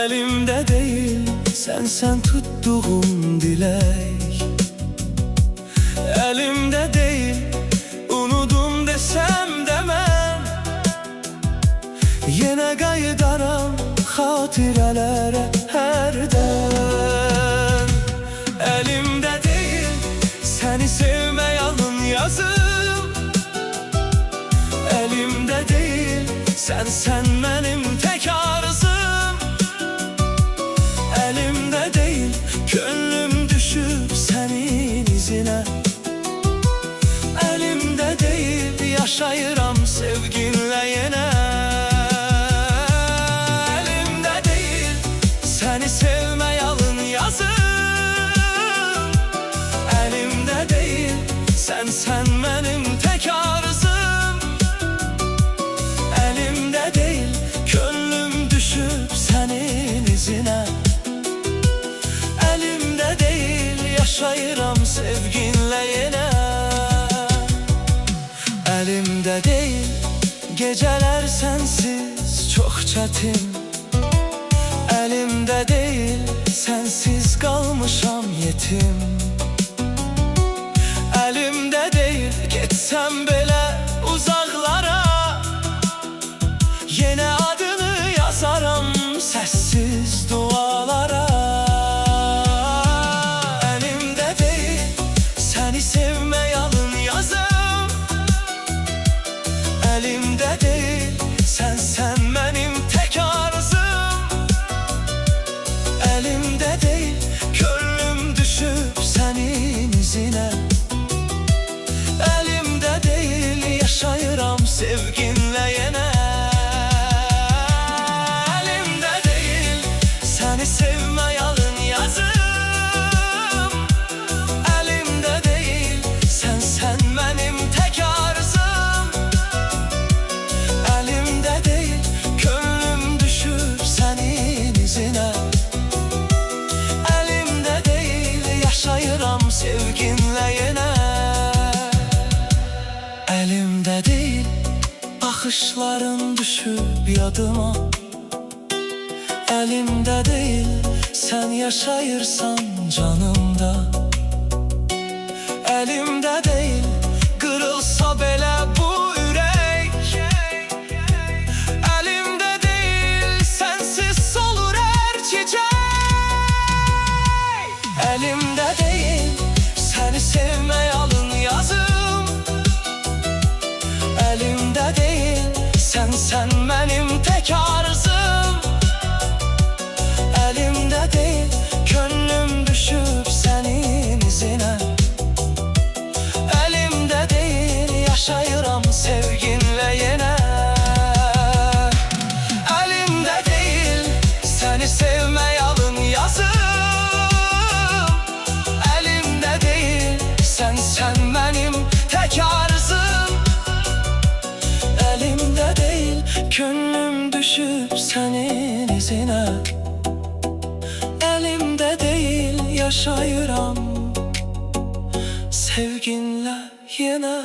Elimde değil sen tuttuğum dilek. Elimde değil unudum desem demem. Yine qayıdaram xatirələrə hərdən. Elimde değil seni sevmək alın yazım. Elimde değil sen benim tek arzım. Elimde değil gönlüm düşüp senin izine. Elimde değil yaşayıram sevginle yine. Elimde değil seni sevmək alın yazım. Elimde değil sen benim tek arzım. Elimde değil gönlüm düşüp senin izine. Elimde değil yaşayıram sevginle yine. Elimde değil geceler sensiz çok çətin. Elimde değil sensiz kalmışam yetim. Elimde değil gitsem belə uzaklara. Yine adını yazaram sessiz dualara. Elimde değil seni sevmək alın yazım. Elimde değil sen benim tek arzım. Elimde değil gönlüm düşüp senin izine. Elimde değil yaşayıram sevginle yine. Elimde değil seni sevmək alın yazım. Elimde değil sen benim tek arzım. Elimde değil gönlüm düşüp senin izine. Elimde değil yaşayıram sevginle yine. Elimde değil bakışların düşüp yadıma. Elimde değil sen yaşayırsan canımda. Elimde değil kırılsa belə bu ürək. Elimde değil sensiz solur her çiçek. Elimde değil seni sevmək alın yazım. Elimde değil sen benim tek arzım. Elimde değil gönlüm düşüp senin izine. Elimde değil yaşayıram sevginle yine. Elimde değil seni sevmək alın yazım. Elimde değil sen benim tek arzım. Elimde değil gönlüm düşüp senin izine. Elimde değil yaşayıram sevginle yine.